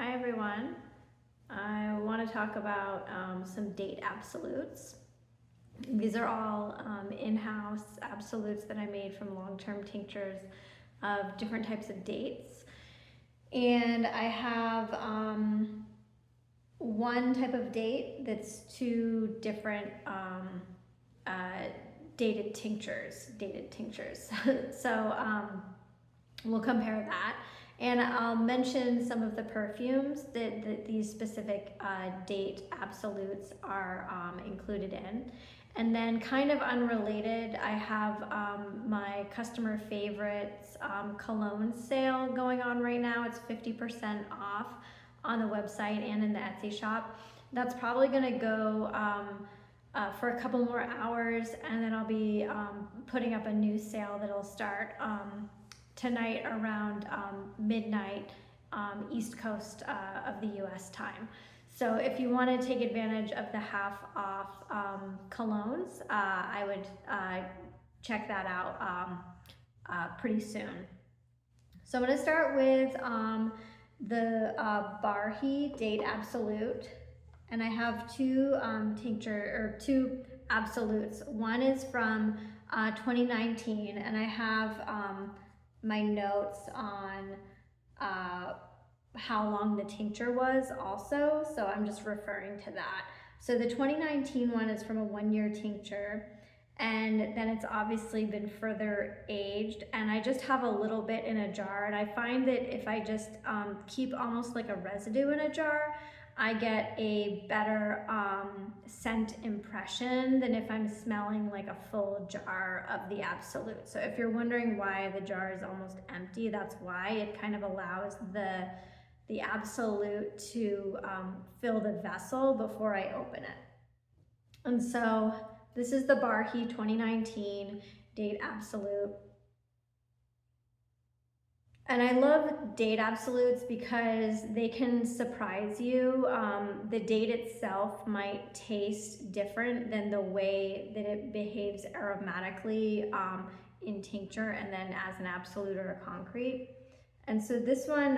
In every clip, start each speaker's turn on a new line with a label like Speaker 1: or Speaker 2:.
Speaker 1: Hi everyone. I want to talk about some date absolutes. These are all in-house absolutes that I made from long-term tinctures of different types of dates. And I have one type of date that's two different dated tinctures. So we'll compare that. And I'll mention some of the perfumes that these specific date absolutes are included in. And then kind of unrelated, I have my customer favorites cologne sale going on right now. It's 50% off on the website and in the Etsy shop. That's probably gonna go for a couple more hours, and then I'll be putting up a new sale that'll start tonight around midnight East Coast of the US time. So if you want to take advantage of the half off colognes, I would check that out pretty soon. So I'm going to start with the Barhi Date Absolute, and I have two two absolutes. One is from 2019, and I have my notes on how long the tincture was also, so I'm just referring to that. So the 2019 one is from a 1-year tincture, and then it's obviously been further aged, and I just have a little bit in a jar, and I find that if I just keep almost like a residue in a jar, I get a better scent impression than if I'm smelling like a full jar of the absolute. So if you're wondering why the jar is almost empty, that's why. It kind of allows the absolute to fill the vessel before I open it. And so this is the Barhi 2019 Date Absolute. And I love date absolutes because they can surprise you. The date itself might taste different than the way that it behaves aromatically in tincture and then as an absolute or a concrete. And so this one,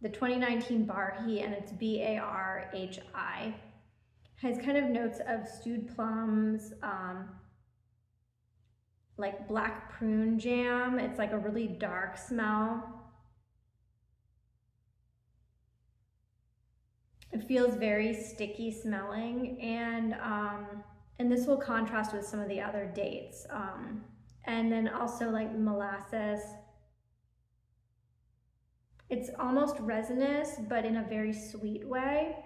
Speaker 1: the 2019 Barhi, and it's Barhi, has kind of notes of stewed plums, like black prune jam. It's like a really dark smell. It feels very sticky smelling, and this will contrast with some of the other dates. And then also like molasses. It's almost resinous, but in a very sweet way,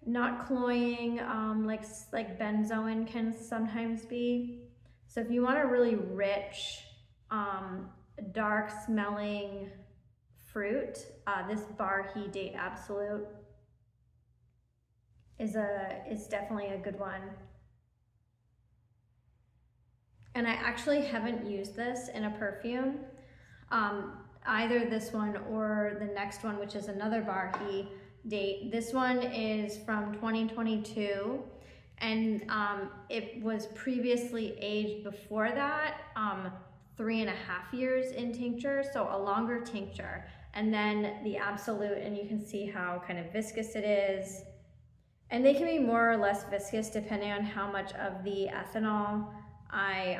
Speaker 1: not cloying like benzoin can sometimes be. So if you want a really rich, dark smelling fruit, this Barhi Date Absolute is definitely a good one. And I actually haven't used this in a perfume, either this one or the next one, which is another Barhi date. This one is from 2022. And it was previously aged before that, 3.5 years in tincture, so a longer tincture. And then the absolute, and you can see how kind of viscous it is. And they can be more or less viscous depending on how much of the ethanol I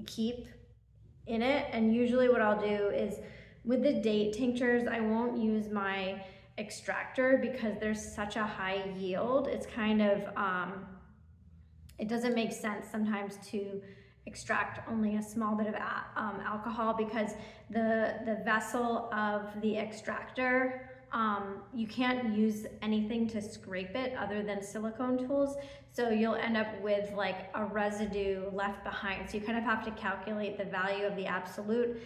Speaker 1: keep in it. And usually what I'll do is with the date tinctures, I won't use my extractor because there's such a high yield. It's kind of it doesn't make sense sometimes to extract only a small bit of alcohol, because the vessel of the extractor, you can't use anything to scrape it other than silicone tools, so you'll end up with like a residue left behind. So you kind of have to calculate the value of the absolute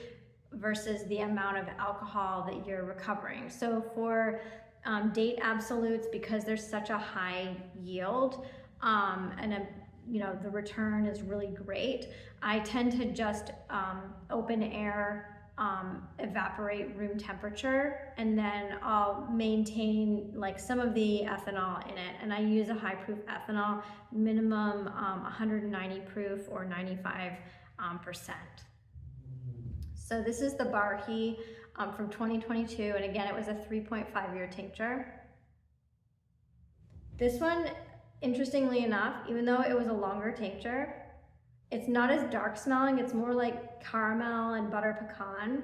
Speaker 1: versus the amount of alcohol that you're recovering. So for date absolutes, because there's such a high yield the return is really great, I tend to just open air, evaporate room temperature, and then I'll maintain like some of the ethanol in it. And I use a high proof ethanol, minimum 190 proof or 95%. So this is the Barhi from 2022, and again, it was a 3.5-year tincture. This one, interestingly enough, even though it was a longer tincture, it's not as dark smelling, it's more like caramel and butter pecan.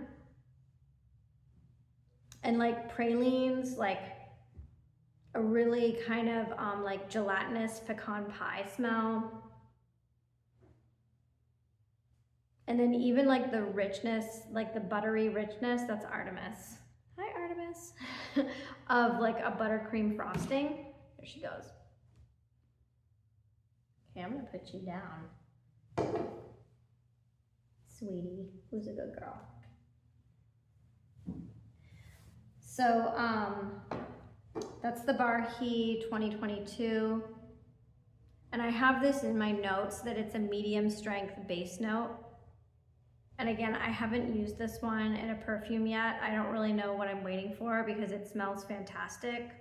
Speaker 1: And like pralines, like a really kind of like gelatinous pecan pie smell. And then even like the richness, like the buttery richness, that's Artemis. Hi, Artemis. Of like a buttercream frosting. There she goes. Okay, I'm gonna put you down. Sweetie, who's a good girl? So that's the Barhi 2022. And I have this in my notes that it's a medium strength base note. And again, I haven't used this one in a perfume yet. I don't really know what I'm waiting for because it smells fantastic.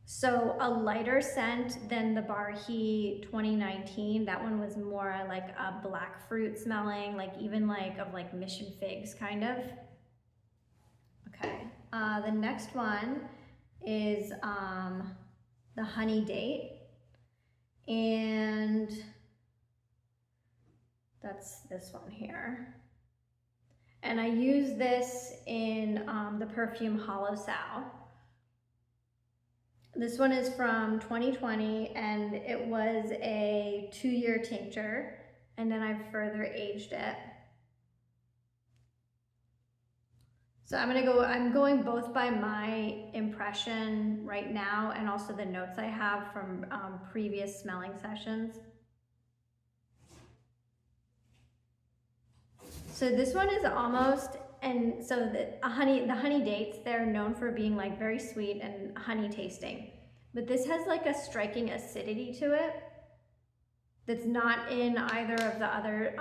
Speaker 1: So a lighter scent than the Barhi 2019. That one was more like a black fruit smelling, like even like of like mission figs kind of. Okay, the next one is the honey date. And that's this one here. And I use this in the perfume Hollow Sow. This one is from 2020 and it was a 2-year tincture, and then I've further aged it. So I'm going both by my impression right now and also the notes I have from previous smelling sessions. So this one is almost, and so the honey dates, they're known for being like very sweet and honey tasting, but this has like a striking acidity to it that's not in either of the other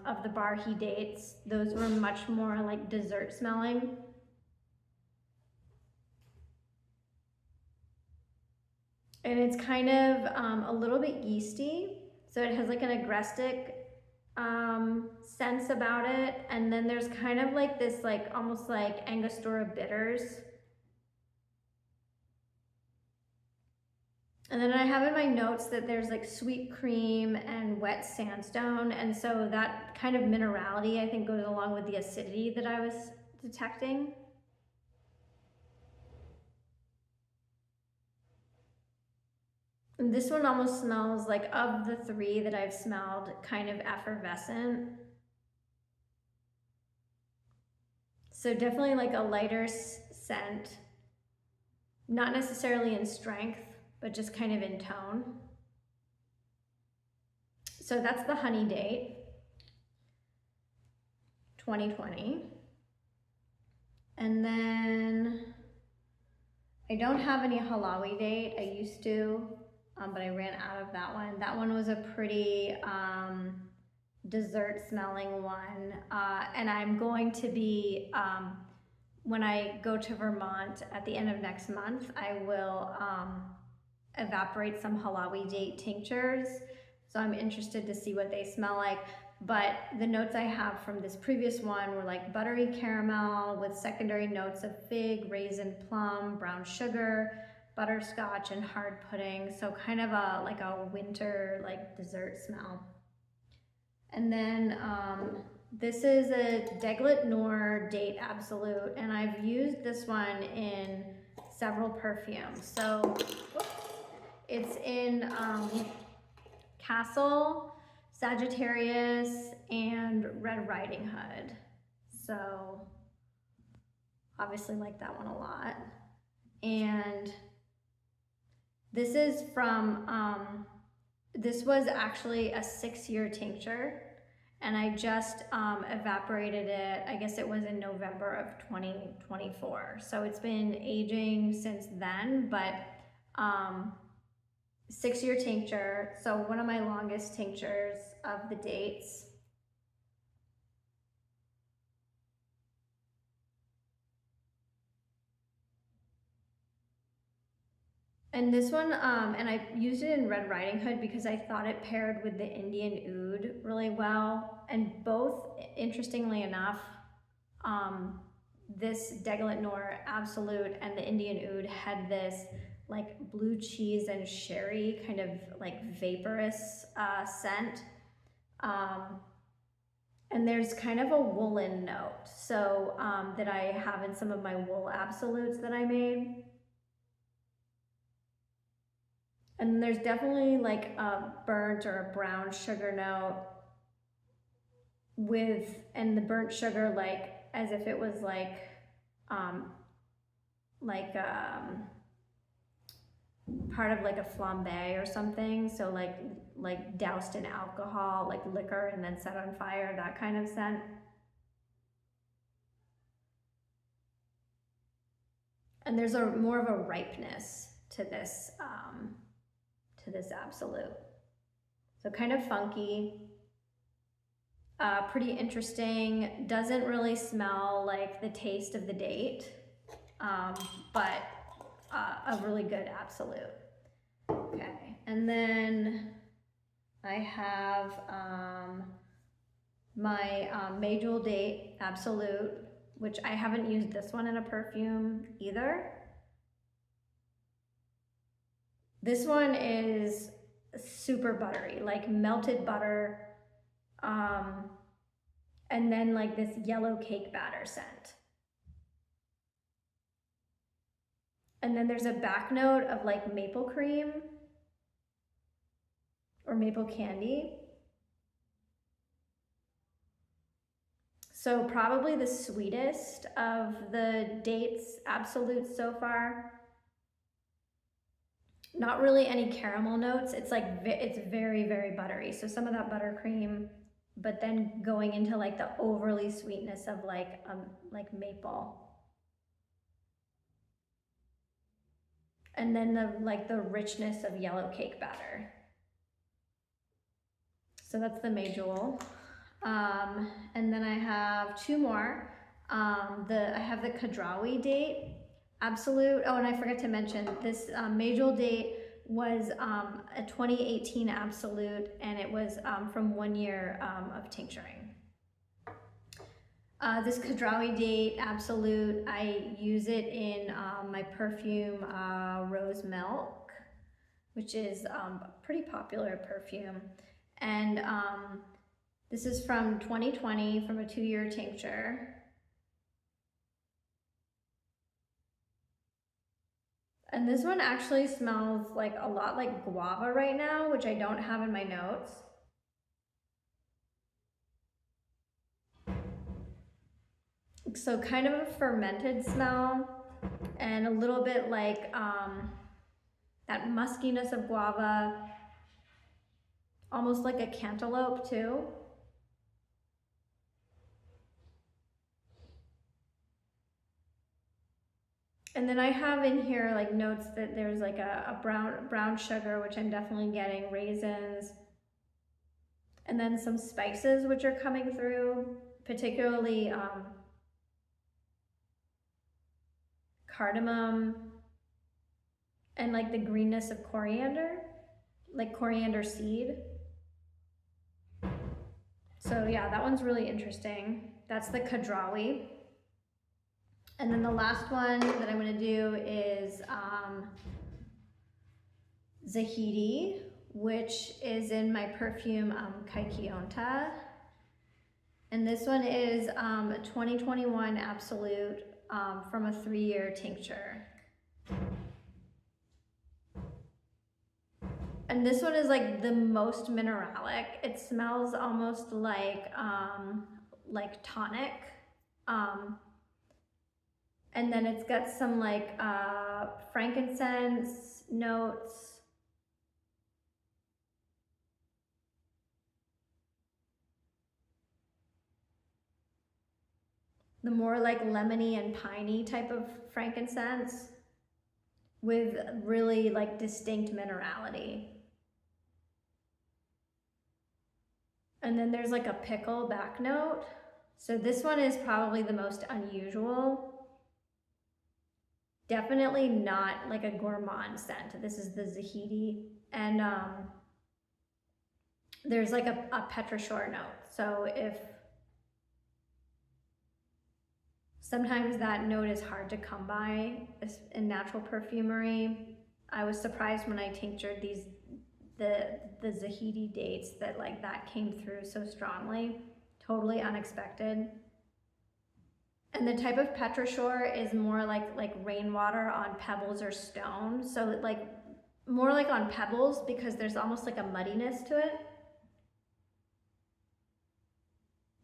Speaker 1: of the Barhi dates. Those were much more like dessert smelling. And it's kind of a little bit yeasty, so it has like an agrestic sense about it. And then there's kind of like this like almost like Angostura bitters. And then I have in my notes that there's like sweet cream and wet sandstone, and so that kind of minerality I think goes along with the acidity that I was detecting. And this one almost smells like, of the 3 that I've smelled, kind of effervescent. So definitely like a lighter scent, not necessarily in strength, but just kind of in tone. So that's the honey date, 2020. And then I don't have any Halawi date. I used to, but I ran out of that one. That one was a pretty dessert smelling one. And I'm going to be, when I go to Vermont at the end of next month, I will evaporate some Halawi date tinctures. So I'm interested to see what they smell like. But the notes I have from this previous one were like buttery caramel with secondary notes of fig, raisin, plum, brown sugar, butterscotch, and hard pudding. So kind of like a winter like dessert smell. And then this is a Deglet Noor Date Absolute, and I've used this one in several perfumes. So it's in Castle, Sagittarius, and Red Riding Hood. So obviously like that one a lot. And this is from, this was actually a 6-year tincture, and I just evaporated it, I guess it was in November of 2024. So it's been aging since then, but 6-year tincture, so one of my longest tinctures of the dates. And this one, and I used it in Red Riding Hood because I thought it paired with the Indian Oud really well. And both, interestingly enough, this Deglet Noor Absolute and the Indian Oud had this like blue cheese and sherry kind of like vaporous scent. And there's kind of a woolen note, so that I have in some of my wool absolutes that I made. And there's definitely like a burnt or a brown sugar note and the burnt sugar like as if it was part of like a flambe or something. So like doused in alcohol, like liquor, and then set on fire, that kind of scent. And there's more of a ripeness to this absolute. So kind of funky, pretty interesting. Doesn't really smell like the taste of the date, but a really good absolute. Okay, and then I have my Medjool date absolute, which I haven't used this one in a perfume either. This one is super buttery, like melted butter, and then like this yellow cake batter scent. And then there's a back note of like maple cream or maple candy. So probably the sweetest of the dates absolutes so far. Not really any caramel notes. It's like, it's very, very buttery. So some of that buttercream, but then going into like the overly sweetness of like maple. And then the richness of yellow cake batter. So that's the Medjool. And then I have two more. I have the Khadrawi date absolute. Oh, and I forgot to mention this Medjool date was a 2018 absolute, and it was from 1 year of tincturing. This Khadrawi date absolute, I use it in my perfume Rose Milk, which is a pretty popular perfume. And this is from 2020, from a 2-year tincture. And this one actually smells like a lot like guava right now, which I don't have in my notes. So kind of a fermented smell, and a little bit like that muskiness of guava, almost like a cantaloupe too. And then I have in here like notes that there's like a brown sugar, which I'm definitely getting, raisins, and then some spices which are coming through, particularly cardamom, and like the greenness of coriander, like coriander seed. So yeah, that one's really interesting. That's the Khadrawi. And then the last one that I'm gonna do is Zahidi, which is in my perfume Kaikionta. And this one is a 2021 absolute from a 3-year tincture. And this one is like the most mineralic. It smells almost like tonic. And then it's got some like frankincense notes. The more like lemony and piney type of frankincense with really like distinct minerality. And then there's like a pickle back note. So this one is probably the most unusual. definitely not like a gourmand scent. This is the Zahidi, and there's like a petrichor note. So if sometimes that note is hard to come by in natural perfumery. I was surprised when I tinctured the Zahidi dates that like that came through so strongly. Totally unexpected. And the type of petrichor is more like rainwater on pebbles or stone. So like more like on pebbles because there's almost like a muddiness to it.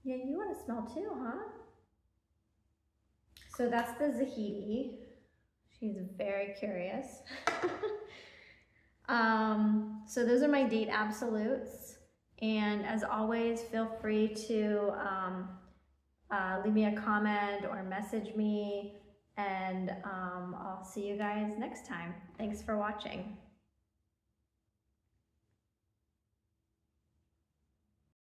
Speaker 1: Yeah, you want to smell too, huh? So that's the Zahidi. She's very curious. So those are my date absolutes. And as always, feel free to leave me a comment or message me, and I'll see you guys next time. Thanks for watching.